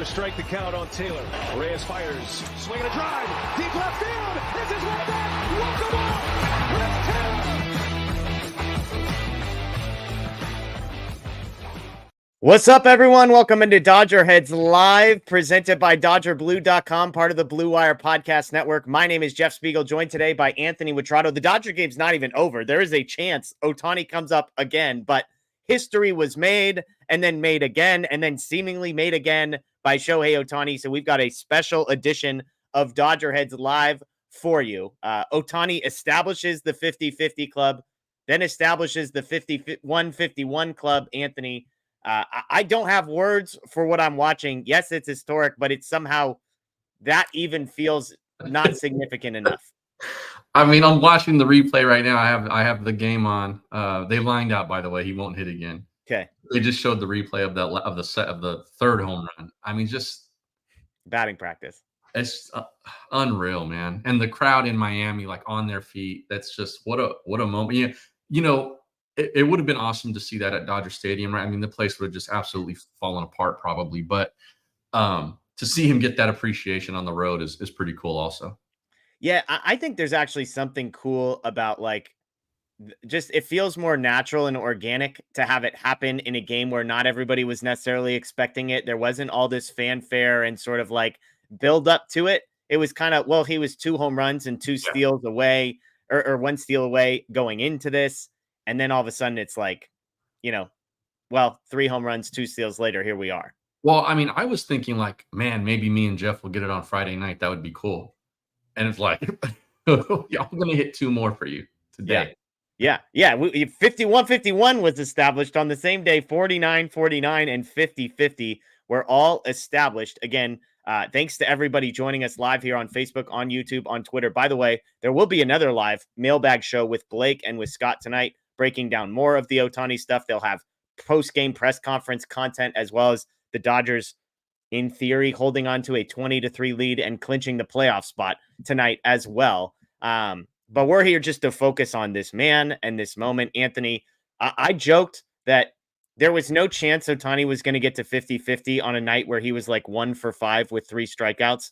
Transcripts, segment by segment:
to strike the count on Taylor. Reyes fires, swinging a drive, deep left field. This is way back. Walk the ball. Let's What's up, everyone? Welcome into DodgerHeads Live, presented by DodgerBlue.com, part of the Blue Wire Podcast Network. My name is Jeff Spiegel, joined today by Anthony Witrado. The Dodger game's not even over. There is a chance Ohtani comes up again, but history was made and then made again and then seemingly made again by Shohei Ohtani. So we've got a special edition of DodgerHeads Live for you. Ohtani establishes the 50-50 club, then establishes the 51-51 club. Anthony, I don't have words for what I'm watching. Yes, it's historic, but it's somehow that even feels not significant enough. I mean, I'm watching the replay right now. I have the game on. They lined out, by the way. He won't hit again. Okay. They just showed the replay of the third home run. I mean, just batting practice. It's unreal, man. And the crowd in Miami, like on their feet. That's just what a moment. You know. It would have been awesome to see that at Dodger Stadium, right? I mean, the place would have just absolutely fallen apart probably, but to see him get that appreciation on the road is pretty cool also. Yeah, I think there's actually something cool about like just it feels more natural and organic to have it happen in a game where not everybody was necessarily expecting it. There wasn't all this fanfare and sort of like build up to it. It was kind of, well, he was 2 home runs and 2 steals away or 1 steal away going into this. And then all of a sudden it's like, 3 home runs, 2 steals later, here we are. Well, I mean, I was thinking like, man, maybe me and Jeff will get it on Friday night. That would be cool. And it's like, I'm going to hit 2 more for you today. Yeah. 51-51 was established on the same day. 49-49 and 50-50 were all established. Again, thanks to everybody joining us live here on Facebook, on YouTube, on Twitter. By the way, there will be another live mailbag show with Blake and with Scott tonight, breaking down more of the Ohtani stuff. They'll have post-game press conference content, as well as the Dodgers, in theory, holding on to a 20-3 lead and clinching the playoff spot tonight as well. But we're here just to focus on this man and this moment. Anthony, I joked that there was no chance Ohtani was going to get to 50-50 on a night where he was like 1 for 5 with 3 strikeouts.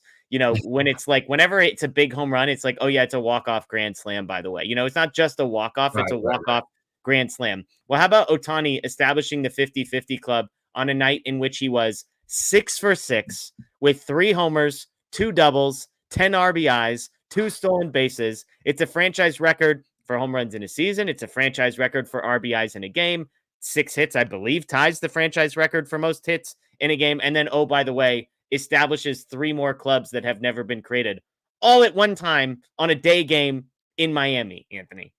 When it's like, whenever it's a big home run, it's like, oh yeah, it's a walk-off grand slam, by the way. It's not just a walk-off, it's a walk-off grand slam. Well, how about Ohtani establishing the 50-50 club on a night in which he was 6 for 6 with 3 homers, 2 doubles, 10 RBIs, 2 stolen bases. It's a franchise record for home runs in a season. It's a franchise record for RBIs in a game. 6 hits, I believe, ties the franchise record for most hits in a game. And then, oh, by the way, establishes 3 more clubs that have never been created all at one time on a day game in Miami, Anthony.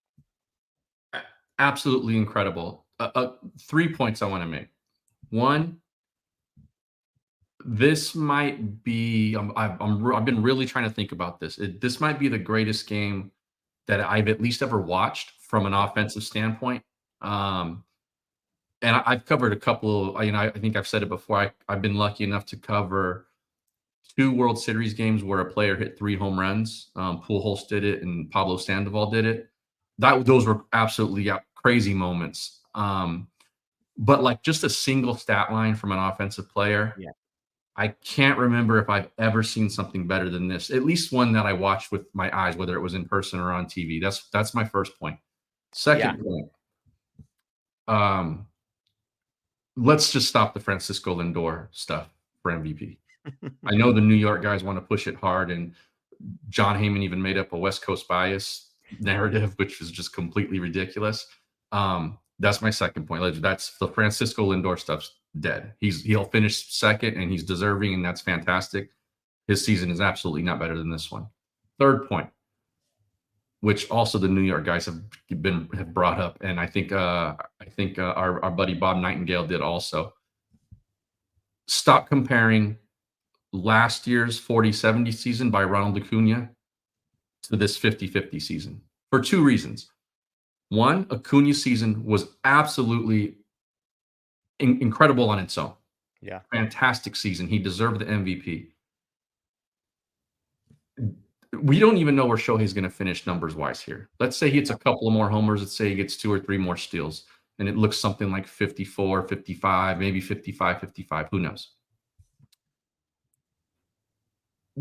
Absolutely incredible. 3 points I want to make. 1, this might be, I've been really trying to think about this. This might be the greatest game that I've at least ever watched from an offensive standpoint. And I've covered a couple of, I think I've said it before. I've been lucky enough to cover 2 World Series games where a player hit 3 home runs. Pujols did it and Pablo Sandoval did it. Those were absolutely crazy moments. But like just a single stat line from an offensive player. Yeah. I can't remember if I've ever seen something better than this. At least one that I watched with my eyes, whether it was in person or on TV. That's my first point. Second point. Let's just stop the Francisco Lindor stuff for MVP. I know the New York guys want to push it hard, and John Heyman even made up a West Coast bias narrative, which is just completely ridiculous. That's my second point. That's the Francisco Lindor stuff's dead. He'll finish second, and he's deserving, and that's fantastic. His season is absolutely not better than this one. Third point, which also the New York guys have brought up, and I think our buddy Bob Nightingale did also. Stop comparing last year's 40-70 season by Ronald Acuna to this 50-50 season for 2 reasons. One, Acuna's season was absolutely incredible on its own. Yeah. Fantastic season. He deserved the MVP. We don't even know where Shohei's going to finish numbers-wise here. Let's say he hits a couple of more homers. Let's say he gets 2 or 3 more steals, and it looks something like 54, 55, maybe 55, 55. Who knows?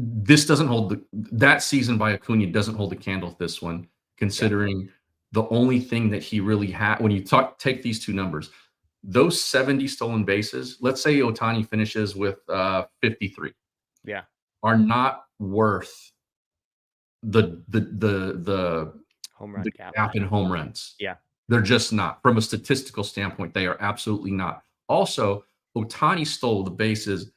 this doesn't hold that season by Acuna doesn't hold a candle to this one, considering the only thing that he really had when you take these two numbers, those 70 stolen bases, let's say Ohtani finishes with 53. Yeah. Are not worth the Home run gap in home runs. Yeah. They're just not. From a statistical standpoint, they are absolutely not. Also, Ohtani stole the bases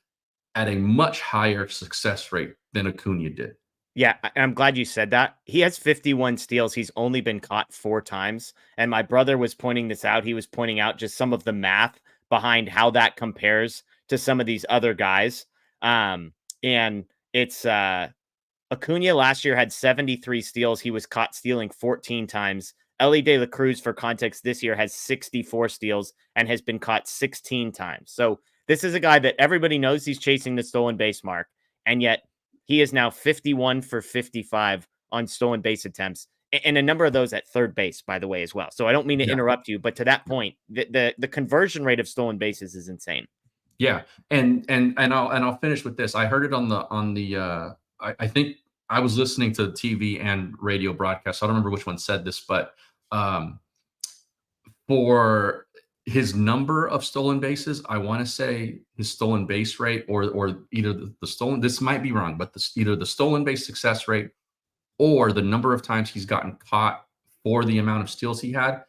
at a much higher success rate than Acuna did. Yeah, I'm glad you said that. He has 51 steals. He's only been caught 4 times. And my brother was pointing this out. He was pointing out just some of the math behind how that compares to some of these other guys. And it's Acuna last year had 73 steals. He was caught stealing 14 times. Elly De La Cruz, for context, this year has 64 steals and has been caught 16 times. So this is a guy that everybody knows he's chasing the stolen base mark. And yet he is now 51 for 55 on stolen base attempts, and a number of those at third base, by the way, as well. So I don't mean to interrupt you, but to that point, the conversion rate of stolen bases is insane. Yeah, and I'll finish with this. I heard it on the I think I was listening to the TV and radio broadcast. I don't remember which one said this, but for his number of stolen bases, I want to say his stolen base rate or either the stolen, this might be wrong, but either the stolen base success rate or the number of times he's gotten caught for the amount of steals he had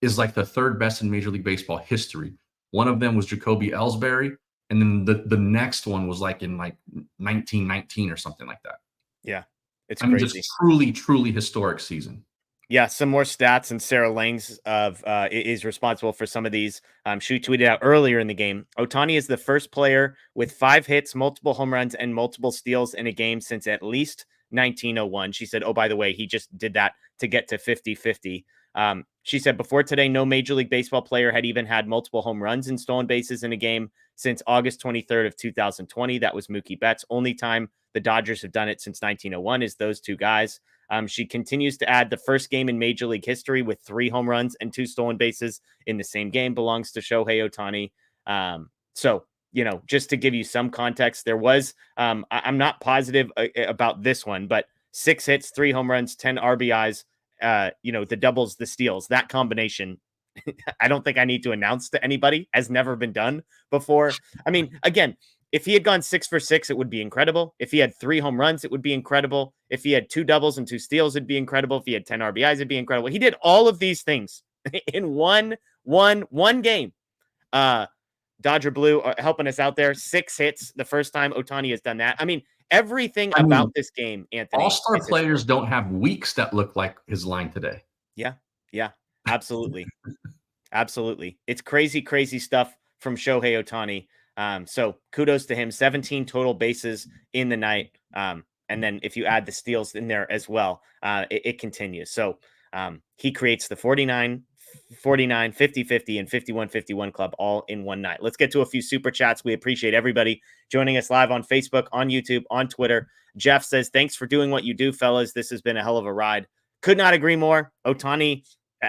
is like the third best in Major League Baseball history. One of them was Jacoby Ellsbury, and then the next one was like in like 1919 or something like that. Yeah, it's crazy. Just truly historic season. Yeah, some more stats, and Sarah Langs is responsible for some of these. She tweeted out earlier in the game, Ohtani is the first player with 5 hits, multiple home runs, and multiple steals in a game since at least 1901. She said, oh, by the way, he just did that to get to 50-50. She said, before today, no Major League Baseball player had even had multiple home runs and stolen bases in a game since August 23rd of 2020. That was Mookie Betts. Only time the Dodgers have done it since 1901 is those two guys. She continues to add the first game in Major League history with 3 home runs and 2 stolen bases in the same game belongs to Shohei Ohtani. So, just to give you some context, there was, I'm not positive about this one, but 6 hits, 3 home runs, 10 RBIs, the doubles, the steals, that combination, I don't think I need to announce to anybody, has never been done before. I mean, again, if he had gone 6 for 6, it would be incredible. If he had 3 home runs, it would be incredible. If he had 2 doubles and 2 steals, it'd be incredible. If he had 10 RBIs, it'd be incredible. He did all of these things in one game. Dodger Blue helping us out there. 6 hits the first time Ohtani has done that. I mean, everything about this game, Anthony. All-star players don't have weeks that look like his line today. Yeah, absolutely. Absolutely. It's crazy, crazy stuff from Shohei Ohtani. So kudos to him. 17 total bases in the night. And then if you add the steals in there as well, it continues. So he creates the 49, 50-50, and 51-51 club all in one night. Let's get to a few super chats. We appreciate everybody joining us live on Facebook, on YouTube, on Twitter. Jeff says, thanks for doing what you do, fellas. This has been a hell of a ride. Could not agree more. Ohtani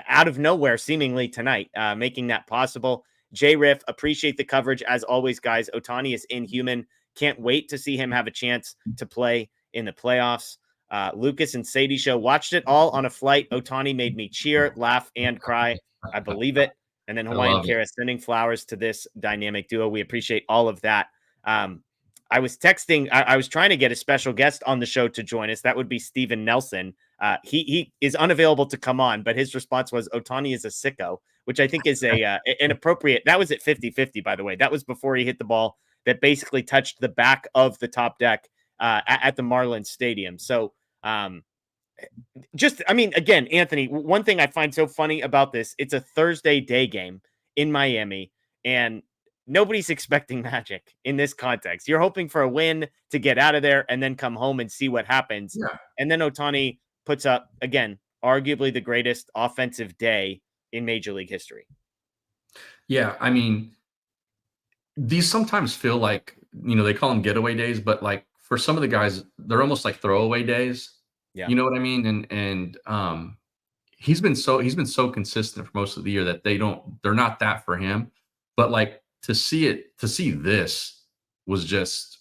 out of nowhere, seemingly tonight, making that possible. J Riff, appreciate the coverage as always, guys. Ohtani is inhuman. Can't wait to see him have a chance to play in the playoffs. Lucas and Sadie show, watched it all on a flight. Ohtani made me cheer, laugh, and cry. I believe it. And then Hawaiian Kara sending flowers to this dynamic duo. We appreciate all of that. I was texting, I was trying to get a special guest on the show to join us. That would be Steven Nelson. He is unavailable to come on, but his response was Ohtani is a sicko, which I think is an appropriate. That was at 50-50, by the way. That was before he hit the ball that basically touched the back of the top deck at the Marlins Stadium. So again, Anthony, one thing I find so funny about this, it's a Thursday day game in Miami, and nobody's expecting magic in this context. You're hoping for a win to get out of there and then come home and see what happens. Yeah. And then Ohtani puts up, again, arguably the greatest offensive day in Major League history. Yeah, I mean, these sometimes feel like, they call them getaway days, but like for some of the guys, they're almost like throwaway days. Yeah. You know what I mean? And he's been so consistent for most of the year that they're not that for him. But like to see this was just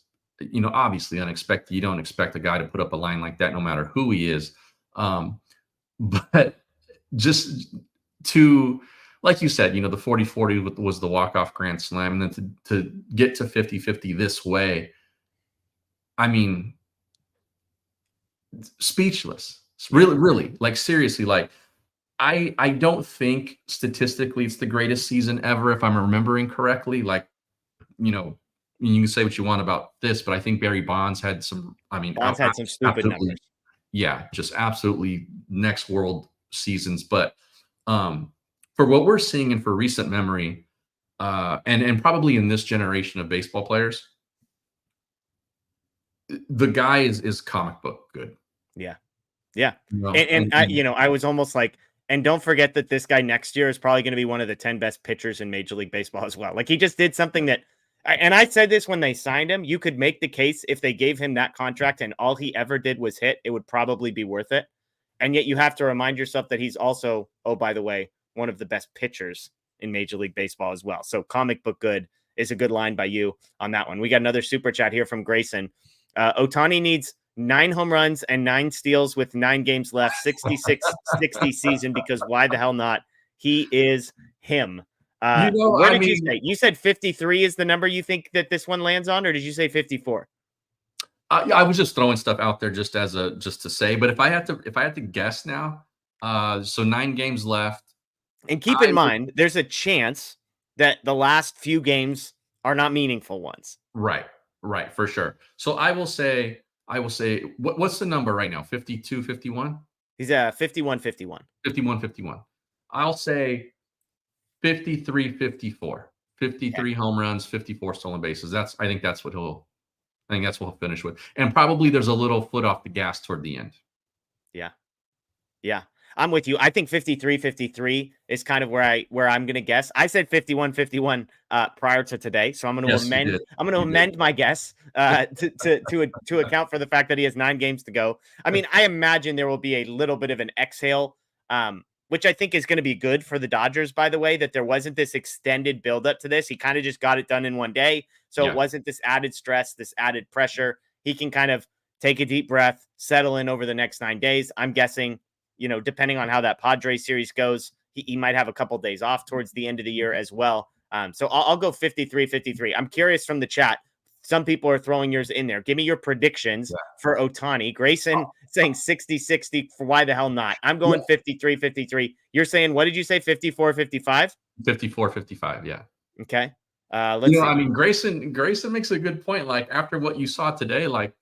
obviously unexpected. You don't expect a guy to put up a line like that, no matter who he is. But just to, like you said, the 40-40 was the walk-off grand slam. And then to get to 50-50 this way, I mean, speechless. Really, really, like seriously, like I don't think statistically it's the greatest season ever, if I'm remembering correctly. Like, you can say what you want about this, but I think Barry Bonds had some, Bonds had some stupid numbers. Yeah, just absolutely next world seasons. But for what we're seeing and for recent memory, and probably in this generation of baseball players, the guy is comic book good. Yeah. Yeah. I was almost like, and don't forget that this guy next year is probably going to be one of the 10 best pitchers in Major League Baseball as well. Like, he just did something that, and I said this when they signed him, you could make the case if they gave him that contract and all he ever did was hit, it would probably be worth it. And yet you have to remind yourself that he's also, oh, by the way, one of the best pitchers in Major League Baseball as well. So comic book good is a good line by you on that one. We got another super chat here from Grayson. Ohtani needs 9 home runs and 9 steals with 9 games left, 66-60 season, because why the hell not? He is him. Where did you say? You said 53 is the number you think that this one lands on, or did you say 54? I was just throwing stuff out there just to say, but if I had to guess now, so 9 games left. And keep in mind, there's a chance that the last few games are not meaningful ones. Right, for sure. So I will say, what's the number right now? 52, 51? He's 51, 51. 51, 51. I'll say 53, 54. 53 home runs, 54 stolen bases. I think that's what he'll finish with. And probably there's a little foot off the gas toward the end. Yeah. I'm with you. I think 53 is kind of where I'm going to guess. I said 51 prior to today, so I'm going to amend my guess to account for the fact that he has 9 games to go. I mean, I imagine there will be a little bit of an exhale, which I think is going to be good for the Dodgers, by the way, that there wasn't this extended buildup to this. He kind of just got it done in one day, so it wasn't this added stress, this added pressure. He can kind of take a deep breath, settle in over the next 9 days. I'm guessing, depending on how that Padres series goes, he might have a couple days off towards the end of the year as well. So I'll go 53. I'm curious from the chat. Some people are throwing yours in there. Give me your predictions for Ohtani. Grayson saying 60-60 for why the hell not? I'm going 53. You're saying, what did you say? 54-55? 54-55. Yeah. Okay. Let's see. I mean, Grayson makes a good point. Like, after what you saw today, like,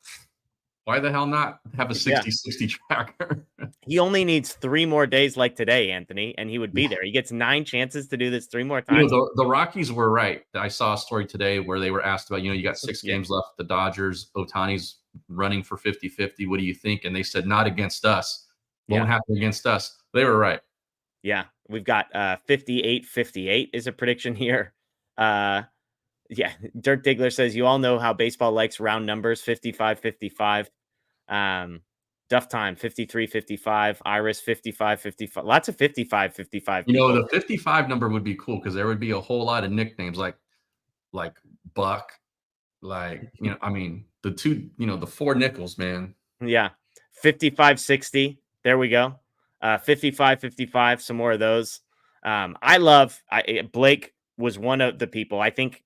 why the hell not have a 60-60 tracker? He only needs 3 more days like today, Anthony, and he would be there. He gets 9 chances to do this 3 more times. The Rockies were right. I saw a story today where they were asked about, you got 6 games left. The Dodgers, Ohtani's running for 50-50. What do you think? And they said, not against us. Won't happen against us. They were right. Yeah. We've got 58-58 is a prediction here. Dirk Diggler says, you all know how baseball likes round numbers, 55-55. Duff Time, 53-55. Iris, 55-55. Lots of 55-55. The 55 number would be cool because there would be a whole lot of nicknames like Buck, the 2, the 4 nickels, man. Yeah. 55-60. There we go. 55-55. Some more of those. Blake was one of the people. I think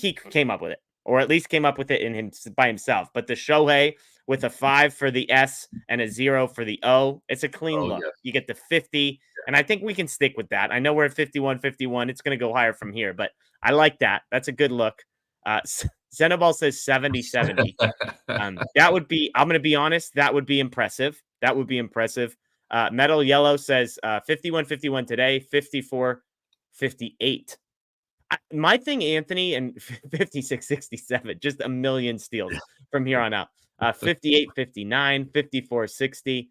he came up with it, or at least came up with it by himself. But the Shohei with a 5 for the S and a 0 for the O, it's a clean look. Yes. You get the 50, and I think we can stick with that. I know we're at 51-51. It's going to go higher from here, but I like that. That's a good look. Zenobal says 70-70. That would be, I'm going to be honest, that would be impressive. Metal Yellow says 51-51 today, 54-58. My thing, Anthony, and 56-67, just a million steals from here on out. 58-59, 54-60.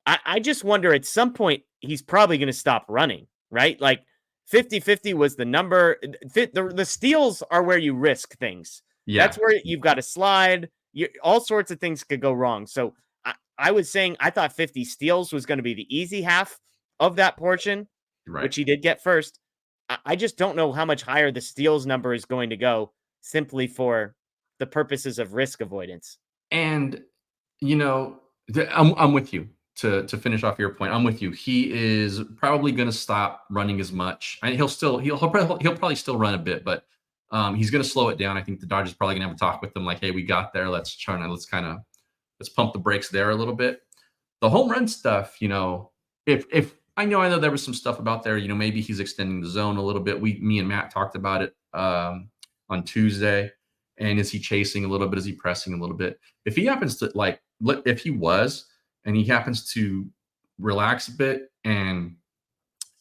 I just wonder at some point he's probably going to stop running, right? Like 50-50 was the number. The steals are where you risk things. Yeah. That's where you've got to slide. All sorts of things could go wrong. So I was saying I thought 50 steals was going to be the easy half of that portion, which he did get first. I just don't know how much higher the steals number is going to go simply for the purposes of risk avoidance. And I'm with you. To finish off your point, I'm with you. He is probably going to stop running as much. And he'll probably still run a bit, but he's going to slow it down. I think the Dodgers probably going to have a talk with them, like, hey, we got there. Let's pump the brakes there a little bit. The home run stuff, if I know there was some stuff about there, maybe he's extending the zone a little bit. Me and Matt talked about it on Tuesday. And is he chasing a little bit? Is he pressing a little bit? If he happens to if he was, and he happens to relax a bit and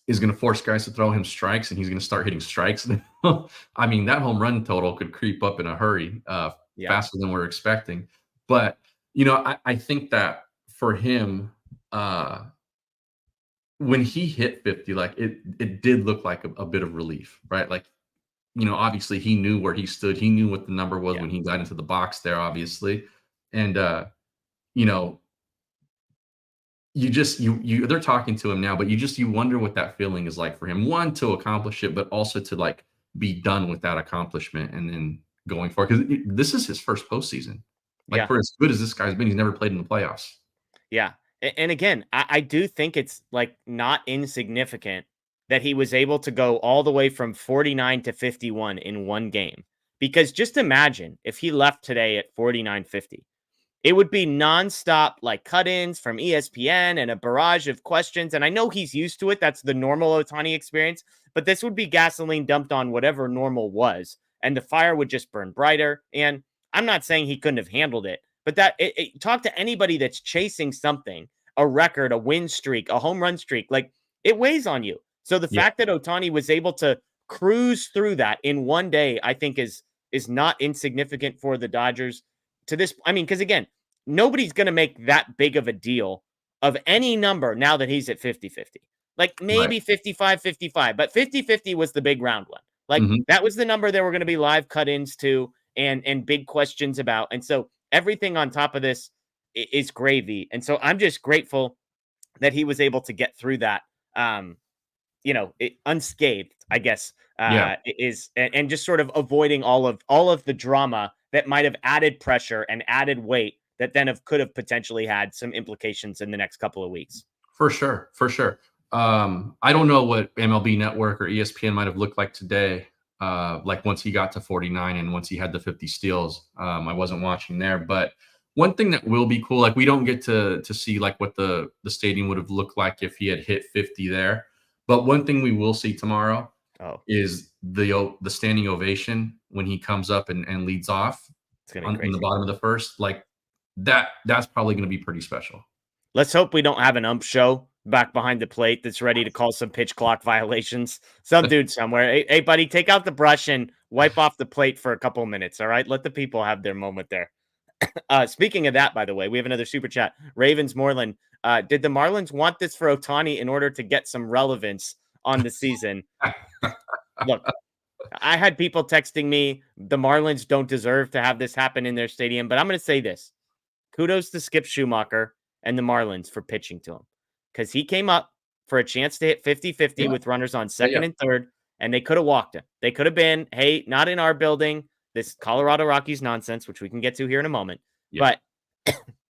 is going to force guys to throw him strikes, and he's going to start hitting strikes, I mean, that home run total could creep up in a hurry, faster than we're expecting. But, I think that for him, when he hit 50, it did look like a bit of relief, right? Obviously he knew where he stood. He knew what the number was when he got into the box there, obviously. And, they're talking to him now, but you wonder what that feeling is like for him. One, to accomplish it, but also to be done with that accomplishment and then going forward. Because this is his first postseason. For as good as this guy's been, he's never played in the playoffs. Yeah. And again, I do think it's not insignificant that he was able to go all the way from 49 to 51 in one game. Because just imagine if he left today at 49-50. It would be nonstop cut-ins from ESPN and a barrage of questions. And I know he's used to it. That's the normal Ohtani experience. But this would be gasoline dumped on whatever normal was. And the fire would just burn brighter. And I'm not saying he couldn't have handled it. But talk to anybody that's chasing something, a record, a win streak, a home run streak. It weighs on you. So the fact that Ohtani was able to cruise through that in one day, I think is not insignificant for the Dodgers to this. I mean, because again, nobody's going to make that big of a deal of any number now that he's at 50-50. Maybe 55-55, but 50-50 was the big round one. That was the number there were going to be live cut-ins to and big questions about. And so everything on top of this is gravy. And so I'm just grateful that he was able to get through that. Unscathed, I guess, is and just sort of avoiding all of the drama that might have added pressure and added weight that then could have potentially had some implications in the next couple of weeks. For sure. I don't know what MLB Network or ESPN might have looked like today. Once he got to 49 and once he had the 50 steals, I wasn't watching there, but one thing that will be cool, we don't get to see what the stadium would have looked like if he had hit 50 there. But one thing we will see tomorrow is the standing ovation when he comes up and leads off in the bottom of the first. That's probably going to be pretty special. Let's hope we don't have an ump show back behind the plate that's ready to call some pitch clock violations. Some dude somewhere. Hey, buddy, take out the brush and wipe off the plate for a couple of minutes, all right? Let the people have their moment there. Speaking of that, by the way, we have another super chat. Ravens Moreland. Did the Marlins want this for Ohtani in order to get some relevance on the season? Look, I had people texting me, the Marlins don't deserve to have this happen in their stadium, but I'm going to say this. Kudos to Skip Schumacher and the Marlins for pitching to him, because he came up for a chance to hit 50-50 with runners on second and third, and they could have walked him. They could have been, hey, not in our building, this Colorado Rockies nonsense, which we can get to here in a moment. But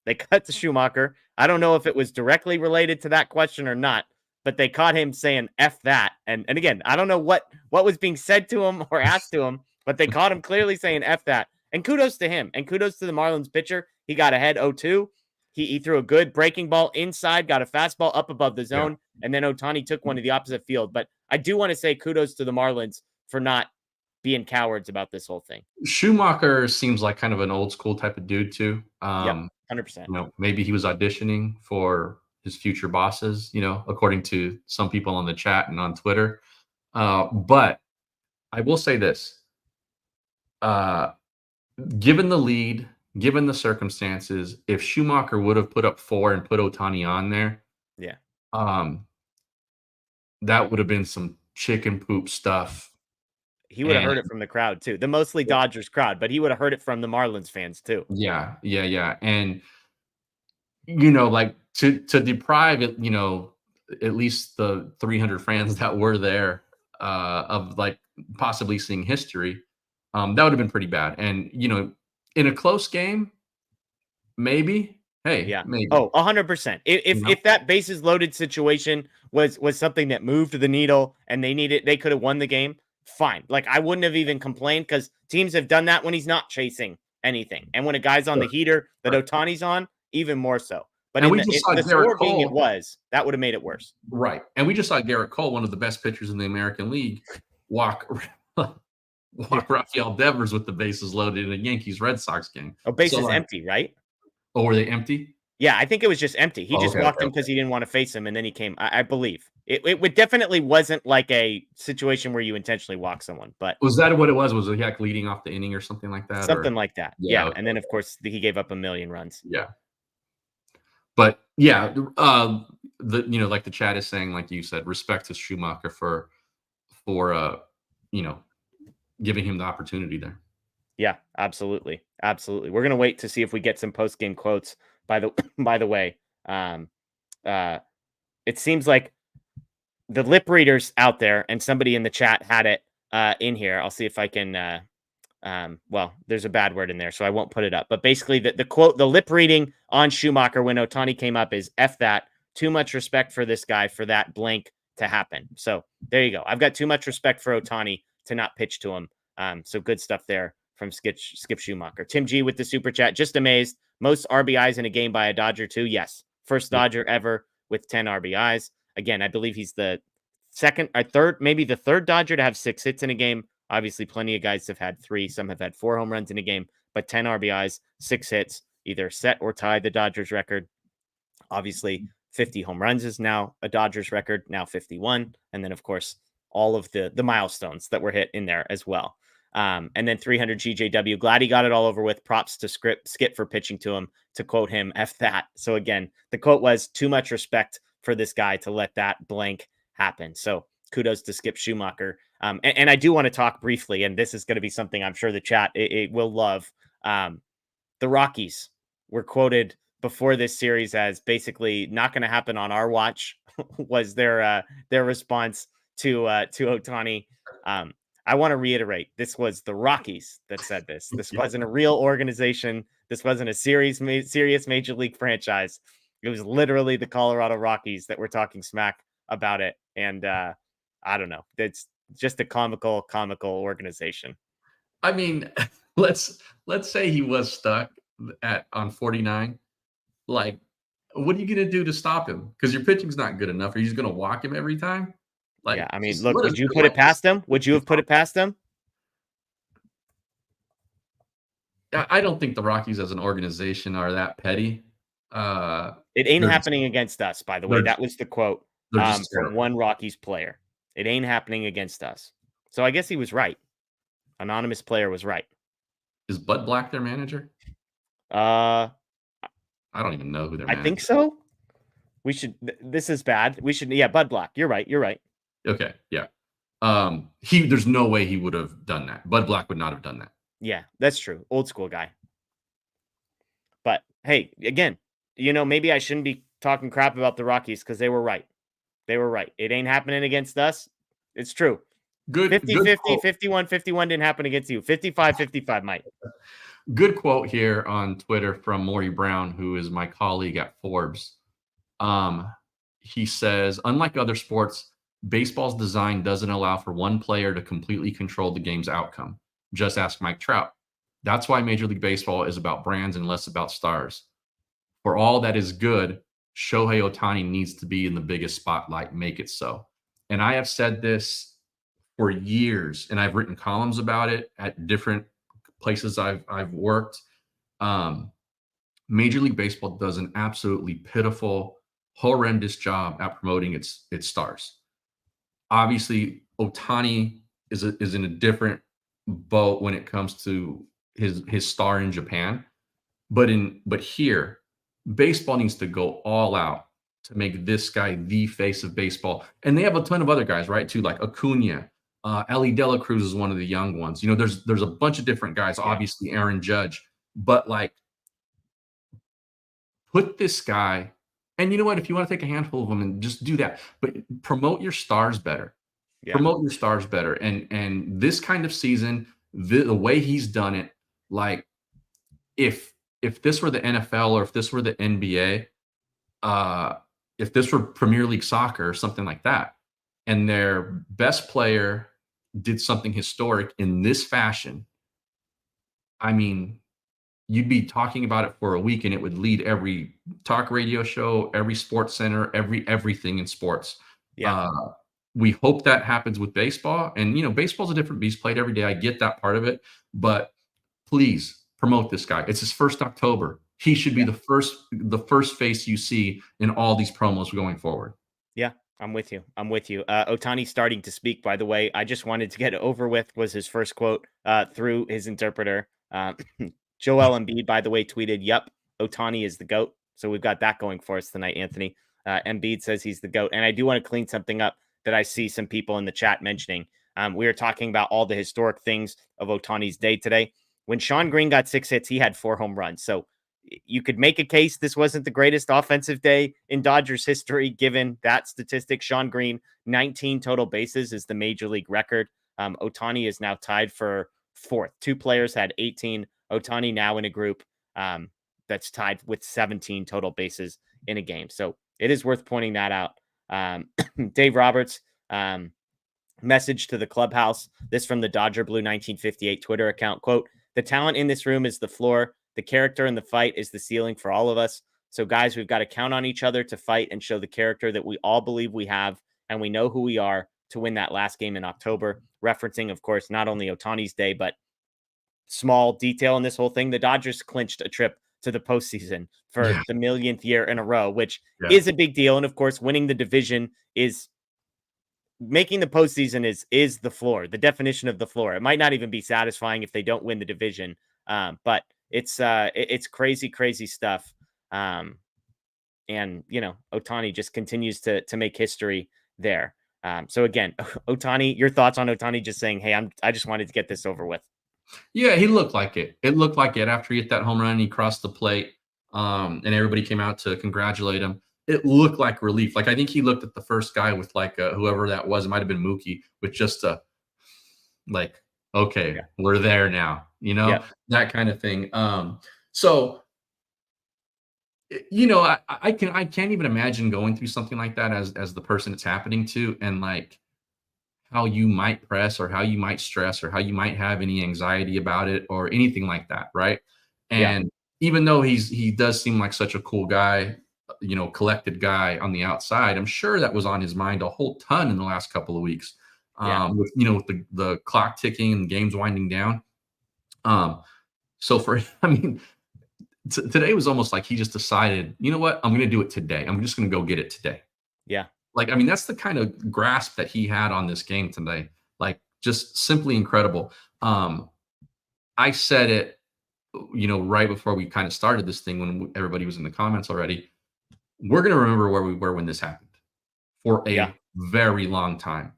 they cut to Schumacher. I don't know if it was directly related to that question or not, but they caught him saying F that. And again, I don't know what was being said to him or asked to him, but they caught him clearly saying F that. And kudos to him. And kudos to the Marlins pitcher. He got ahead 0-2. He threw a good breaking ball inside, got a fastball up above the zone, and then Ohtani took one to the opposite field. But I do want to say kudos to the Marlins for not being cowards about this whole thing. Schumacher seems like kind of an old school type of dude too. 100%. Maybe he was auditioning for his future bosses, according to some people on the chat and on Twitter. But I will say this, given the lead, given the circumstances, if Schumacher would have put up 4 and put Ohtani on there, that would have been some chicken poop stuff. He would have heard it from the crowd too, the mostly Dodgers crowd, but he would have heard it from the Marlins fans too. Yeah. And to deprive it, at least the 300 fans that were there of possibly seeing history, that would have been pretty bad. And In a close game, maybe. Hey, Yeah. maybe. Oh, 100%. If that bases loaded situation was something that moved the needle and they could have won the game, fine. Like, I wouldn't have even complained because teams have done that when he's not chasing anything. And when a guy's on the heater that Ohtani's on, even more so. But And in we just saw the Garrett score being Cole. that would have made it worse. Right. And we just saw Garrett Cole, one of the best pitchers in the American League, walk Rafael Devers with the bases loaded in a Yankees-Red Sox game. Oh, bases empty, right? Oh, were they empty? Yeah, I think it was just empty. He just walked him because he didn't want to face him, and then he came. I believe it definitely wasn't like a situation where you intentionally walk someone, but Was that what it was? Was it like leading off the inning or something like that? something like that. Yeah, okay. And then of course he gave up 1 million runs. Yeah. But yeah, like the chat is saying, like you said, respect to Schumacher for giving him the opportunity there. Yeah, absolutely. Absolutely. We're going to wait to see if we get some post-game quotes by the way. It seems like the lip readers out there and somebody in the chat had it in here. I'll see if I can well, there's a bad word in there, so I won't put it up. But basically the quote, the lip reading on Schumacher when Ohtani came up is F that. Too much respect for this guy for that blank to happen. So there you go. I've got too much respect for Ohtani to not pitch to him. So good stuff there from Skip Schumacher. Tim G with the super chat. Just amazed. Most RBIs in a game by a Dodger too. Yes. First Dodger ever with 10 RBIs. Again, I believe he's the second or third, maybe the third Dodger to have 6 hits in a game. Obviously, plenty of guys have had 3. Some have had 4 home runs in a game, but 10 RBIs, 6 hits, either set or tie the Dodgers record. Obviously, 50 home runs is now a Dodgers record, now 51. And then, of course, all of the milestones that were hit in there as well. And then 300 GJW. Glad he got it all over with. Props to Skip for pitching to him. To quote him, F that. So again, the quote was too much respect for this guy to let that blank happen. So kudos to Skip Schumacher. And I do want to talk briefly, and this is going to be something I'm sure the chat it will love. The Rockies were quoted before this series as basically not going to happen on our watch was their response to Ohtani. I want to reiterate, this was the Rockies that said this. This wasn't a real organization. This wasn't a serious major league franchise. It was literally the Colorado Rockies that were talking smack about it. And I don't know. It's just a comical organization. I mean, let's say he was stuck on 49. Like, what are you going to do to stop him? Because your pitching's not good enough. Are you just going to walk him every time? Like, yeah, I mean, look, would you put it past them? Would you have put it past them? I don't think the Rockies as an organization are that petty. It ain't happening against us, by the way. That was the quote from one Rockies player. It ain't happening against us. So I guess he was right. Anonymous player was right. Is Bud Black their manager? I don't even know who their manager is. I think so. We should. This is bad. We should. Yeah, Bud Black. You're right. Okay. Yeah. There's no way he would have done that. Bud Black would not have done that. Yeah, that's true. Old school guy. But hey, again, maybe I shouldn't be talking crap about the Rockies because they were right. It ain't happening against us. It's true. Good. 50-50, 51-51 didn't happen against you. 55-55 might. Good quote here on Twitter from Maury Brown, who is my colleague at Forbes. He says, unlike other sports, baseball's design doesn't allow for one player to completely control the game's outcome. Just ask Mike Trout. That's why Major League Baseball is about brands and less about stars. For all that is good, Shohei Ohtani needs to be in the biggest spotlight. Make it so. And I have said this for years, and I've written columns about it at different places I've worked. Major League Baseball does an absolutely pitiful, horrendous job at promoting its stars. Obviously, Ohtani is in a different boat when it comes to his star in Japan, but here, baseball needs to go all out to make this guy the face of baseball. And they have a ton of other guys, right? Too, like Acuna, Ellie De La Cruz is one of the young ones. There's a bunch of different guys. Obviously, Aaron Judge, but like, put this guy. And you know what? If you want to take a handful of them and just do that, but promote your stars better. Yeah. Promote your stars better. And this kind of season, the way he's done it, like, if this were the NFL or if this were the NBA, if this were Premier League soccer or something like that, and their best player did something historic in this fashion, I mean, you'd be talking about it for a week and it would lead every talk radio show, every sports center, everything in sports. Yeah. We hope that happens with baseball. And, baseball's a different beast, played every day. I get that part of it. But please promote this guy. It's his first October. He should be the first face you see in all these promos going forward. Yeah, I'm with you. Ohtani starting to speak, by the way. I just wanted to get it over with, was his first quote through his interpreter. Joel Embiid, by the way, tweeted, "Yep, Ohtani is the GOAT." So we've got that going for us tonight, Anthony. Embiid says he's the GOAT. And I do want to clean something up that I see some people in the chat mentioning. We were talking about all the historic things of Ohtani's day today. When Sean Green got 6 hits, he had 4 home runs. So you could make a case this wasn't the greatest offensive day in Dodgers history, given that statistic. Sean Green, 19 total bases is the major league record. Ohtani is now tied for 4th. 2 players had 18. Ohtani now in a group that's tied with 17 total bases in a game. So it is worth pointing that out. Dave Roberts, message to the clubhouse. This from the Dodger Blue 1958 Twitter account. Quote, "The talent in this room is the floor. The character in the fight is the ceiling for all of us. So guys, we've got to count on each other to fight and show the character that we all believe we have. And we know who we are to win that last game in October." Referencing, of course, not only Ohtani's day, but small detail in this whole thing. The Dodgers clinched a trip to the postseason for the millionth year in a row, which is a big deal. And of course, winning the division is making the postseason is the floor, the definition of the floor. It might not even be satisfying if they don't win the division. But it's crazy, crazy stuff. And Ohtani just continues to make history there. So again, Ohtani, your thoughts on Ohtani just saying, "Hey, I just wanted to get this over with." Yeah, he looked like it. It looked like it after he hit that home run. He crossed the plate, and everybody came out to congratulate him. It looked like relief. Like I think he looked at the first guy with whoever that was. It might have been Mookie with just okay, we're there now. That kind of thing. So I can't even imagine going through something like that as the person it's happening to, and how you might press or how you might stress or how you might have any anxiety about it or anything like that. Right. And even though he does seem like such a cool guy, collected guy on the outside, I'm sure that was on his mind a whole ton in the last couple of weeks. With the clock ticking and the games winding down. So today was almost like he just decided, you know what, I'm going to do it today. I'm just going to go get it today. Yeah. That's the kind of grasp that he had on this game today. Just simply incredible. I said it, right before we kind of started this thing when everybody was in the comments already. We're going to remember where we were when this happened for a very long time.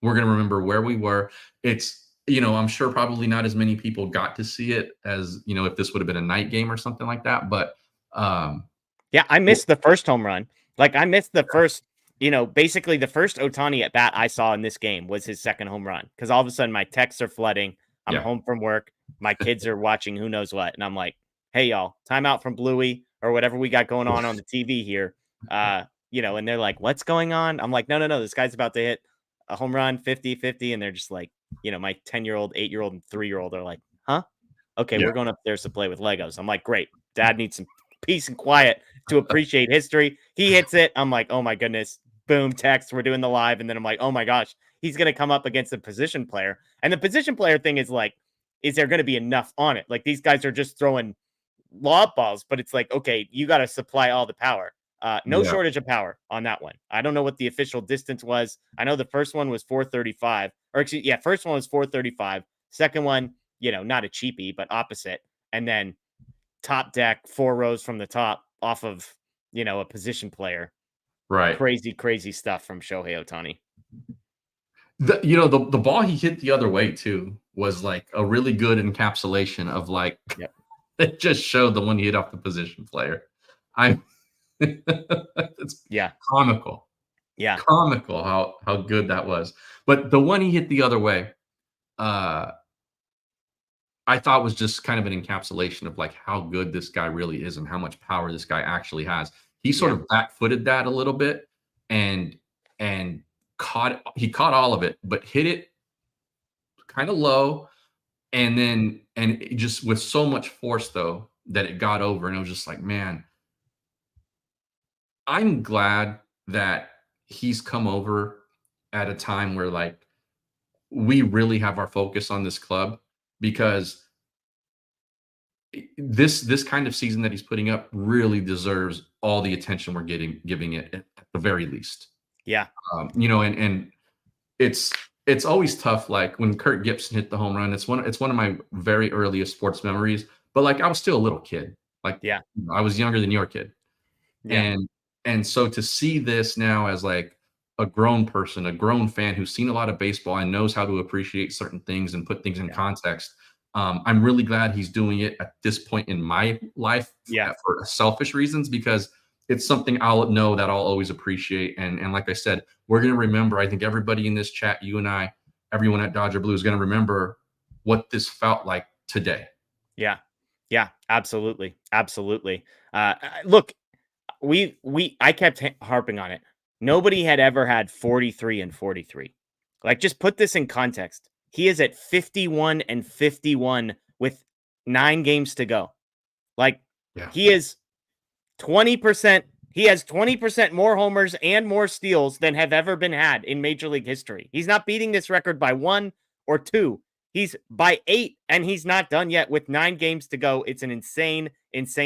We're going to remember where we were. It's, I'm sure probably not as many people got to see it as, if this would have been a night game or something like that. But I missed the first home run. I missed the first, basically the first Ohtani at bat I saw in this game was his second home run. Because all of a sudden my texts are flooding. I'm home from work. My kids are watching who knows what. And I'm like, "Hey, y'all, timeout from Bluey or whatever we got going on the TV here." And they're like, "What's going on?" I'm like, no. This guy's about to hit a home run, 50-50. And they're just like, my 10-year-old, 8-year-old, and 3-year-old are like, "Huh? Okay, we're going upstairs to play with Legos." I'm like, "Great. Dad needs some peace and quiet to appreciate history." He hits it. I'm like, "Oh my goodness." Boom, text. We're doing the live. And then I'm like, "Oh my gosh, he's going to come up against a position player." And the position player thing is is there going to be enough on it? These guys are just throwing lob balls, but it's okay, you got to supply all the power. No shortage of power on that one. I don't know what the official distance was. I know the first one was 435, first one was 435. Second one, not a cheapie, but opposite. And then top deck, 4 rows from the top off of, a position player. Right. Crazy, crazy stuff from Shohei Ohtani. The ball he hit the other way too was a really good encapsulation of it just showed the one he hit off the position player. It's comical. Yeah. Comical how good that was. But the one he hit the other way, I thought was just kind of an encapsulation of like how good this guy really is and how much power this guy actually has. He sort of back-footed that a little bit and caught all of it, but hit it kind of low, and it just with so much force though that it got over, and it was just like, man, I'm glad that he's come over at a time where like we really have our focus on this club, because this kind of season that he's putting up really deserves all the attention we're giving it at the very least. Yeah. And it's always tough. Like when Kirk Gibson hit the home run, it's one of my very earliest sports memories. But like I was still a little kid. Like I was younger than your kid. Yeah. And so to see this now as like a grown person, a grown fan who's seen a lot of baseball and knows how to appreciate certain things and put things in context. I'm really glad he's doing it at this point in my life for selfish reasons, because it's something I'll know that I'll always appreciate. And like I said, we're going to remember, I think everybody in this chat, you and I, everyone at Dodger Blue is going to remember what this felt like today. Yeah. Yeah, absolutely. Absolutely. Look, I kept harping on it. Nobody had ever had 43 and 43. Like, just put this in context. He is at 51 and 51 with 9 games to go. Like, he is 20%. He has 20% more homers and more steals than have ever been had in Major League history. He's not beating this record by 1 or 2. He's by 8, and he's not done yet with 9 games to go. It's an insane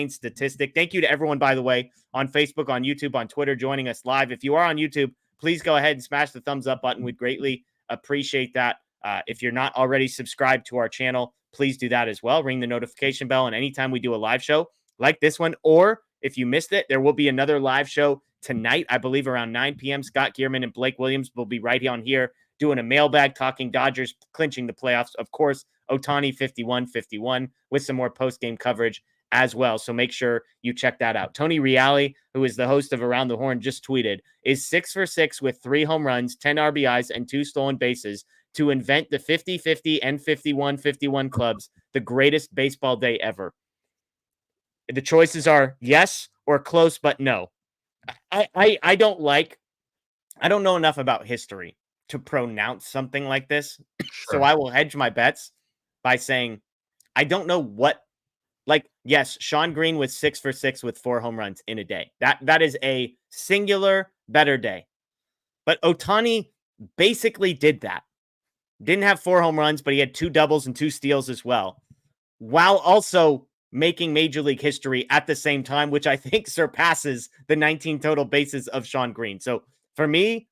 statistic. Thank you to everyone, by the way, on Facebook, on YouTube, on Twitter, joining us live. If you are on YouTube, please go ahead and smash the thumbs up button. We'd greatly appreciate that. If you're not already subscribed to our channel, please do that as well. Ring the notification bell, and anytime we do a live show like this one, or if you missed it, there will be another live show tonight, I believe around 9 p.m. Scott Gearman and Blake Williams will be right on here doing a mailbag, talking Dodgers clinching the playoffs. Of course, Ohtani 51-51 with some more post-game coverage as well. So make sure you check that out. Tony Reale, who is the host of Around the Horn, just tweeted, is 6 for 6 with 3 home runs, 10 RBIs, and 2 stolen bases to invent the 50-50 and 51-51 clubs, the greatest baseball day ever. The choices are yes or close, but no. I don't know enough about history to pronounce something like this. Sure. So I will hedge my bets by saying I don't know what, like, yes, Sean Green was 6 for 6 with 4 home runs in a day. That is a singular better day. But Ohtani basically did that. Didn't have 4 home runs, but he had 2 doubles and 2 steals as well, while also making Major League history at the same time, which I think surpasses the 19 total bases of Sean Green. So for me,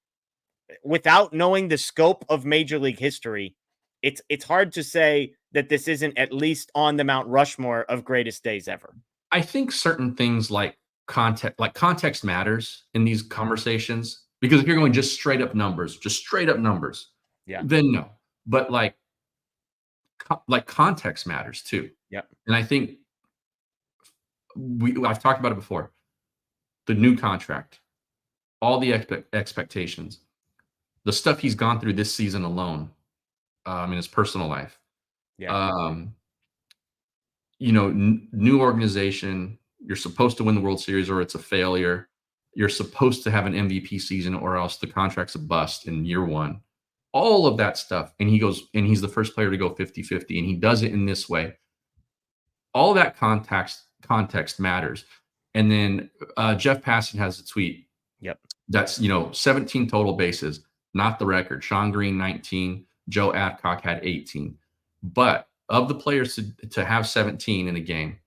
without knowing the scope of Major League history, it's hard to say that this isn't at least on the Mount Rushmore of greatest days ever. I think certain things like context matters in these conversations, because if you're going just straight up numbers, then no. But like context matters too. Yeah. And I think I've talked about it before. The new contract, all the expectations, the stuff he's gone through this season alone, in his personal life. Yeah. New organization, you're supposed to win the World Series or it's a failure. You're supposed to have an MVP season or else the contract's a bust in year 1. All of that stuff. And he's the first player to go 50-50, and he does it in this way. All that context matters. And then Jeff Passan has a tweet. Yep. That's 17 total bases, not the record. Sean Green 19, Joe Adcock had 18. But of the players to have 17 in a game,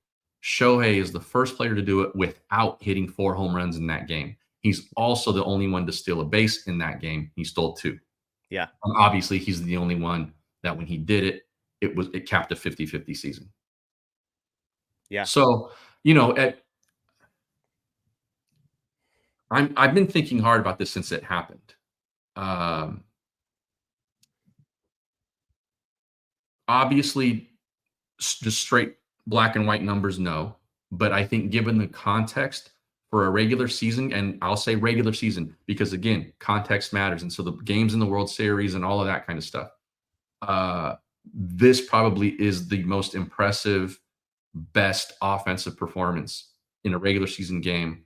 Shohei is the first player to do it without hitting 4 home runs in that game. He's also the only one to steal a base in that game. He stole 2. Yeah. And obviously, he's the only one that when he did it, it capped a 50-50 season. Yeah. So, I've been thinking hard about this since it happened. Obviously, just straight black and white numbers, no. But I think given the context for a regular season, and I'll say regular season because, again, context matters. And so the games in the World Series and all of that kind of stuff. this probably is the most impressive, best offensive performance in a regular season game,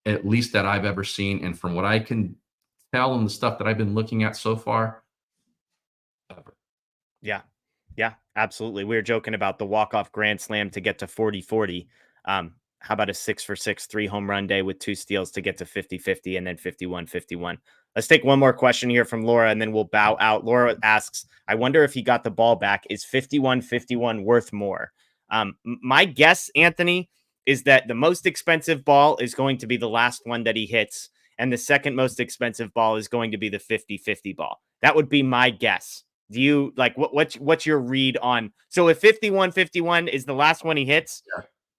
at least that I've ever seen. And from what I can tell and the stuff that I've been looking at so far, ever. Yeah. Yeah, absolutely. We were joking about the walk-off grand slam to get to 40-40. How about a 6-for-6 3-home run day with 2 steals to get to 50-50 and then 51-51? Let's take one more question here from Laura and then we'll bow out. Laura asks, I wonder if he got the ball back. Is 51-51 worth more? My guess, Anthony, is that the most expensive ball is going to be the last one that he hits, and the second most expensive ball is going to be the 50-50 ball. That would be my guess. Do you like what's your read on? So if 51-51 is the last one he hits,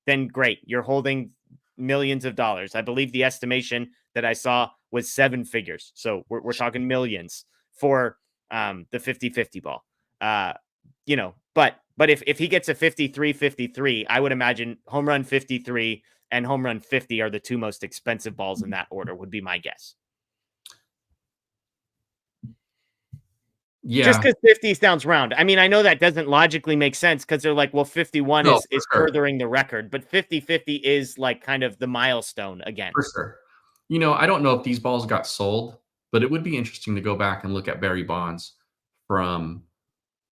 then great. You're holding millions of dollars. I believe the estimation that I saw was 7 figures. So we're talking millions for the 50-50 ball. But if he gets a 53-53, I would imagine home run 53 and home run 50 are the 2 most expensive balls in that order, would be my guess. Yeah. Just because 50 sounds round. I mean, I know that doesn't logically make sense because they're like, well, 51 is sure. furthering the record, but 50-50 is like kind of the milestone again. For sure. I don't know if these balls got sold, but it would be interesting to go back and look at Barry Bonds from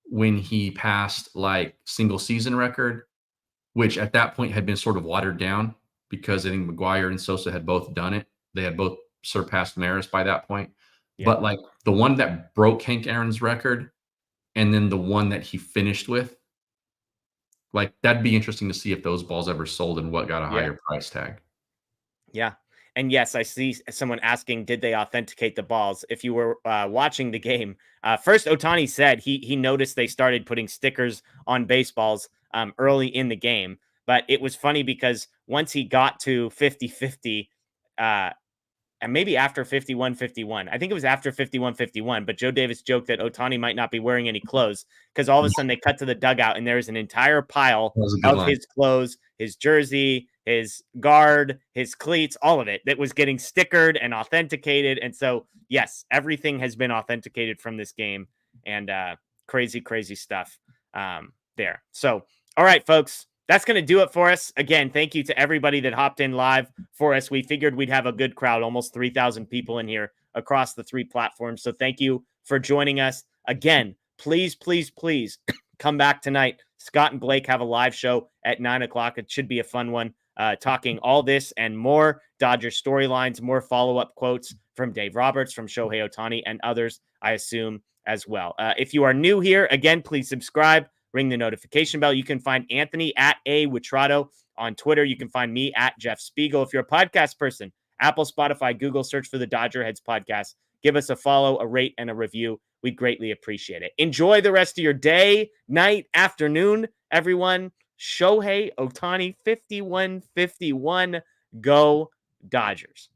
when he passed like single season record, which at that point had been sort of watered down because I think McGwire and Sosa had both done it. They had both surpassed Maris by that point. Yeah. But like the one that broke Hank Aaron's record and then the one that he finished with, like that'd be interesting to see if those balls ever sold and what got a higher price tag. Yeah. And yes, I see someone asking, did they authenticate the balls? If you were watching the game, first Ohtani said he noticed they started putting stickers on baseballs early in the game. But it was funny because once he got to 50-50, and maybe after 51-51, I think it was after 51-51, but Joe Davis joked that Ohtani might not be wearing any clothes because all of a sudden they cut to the dugout and there's an entire pile of his clothes, his jersey, his guard, his cleats, all of it that was getting stickered and authenticated. And so, yes, everything has been authenticated from this game, and crazy, crazy stuff there. So, all right, folks. That's going to do it for us. Again, thank you to everybody that hopped in live for us. We figured we'd have a good crowd, almost 3,000 people in here across the 3 platforms. So thank you for joining us. Again, please, please, please come back tonight. Scott and Blake have a live show at 9 o'clock. It should be a fun one, talking all this and more Dodger storylines, more follow-up quotes from Dave Roberts, from Shohei Ohtani, and others, I assume, as well. If you are new here, again, please subscribe. Ring the notification bell. You can find Anthony at Witrado on Twitter. You can find me at Jeff Spiegel. If you're a podcast person, Apple, Spotify, Google, search for the DodgerHeads podcast. Give us a follow, a rate, and a review. We'd greatly appreciate it. Enjoy the rest of your day, night, afternoon, everyone. Shohei Ohtani, 51-51. Go Dodgers.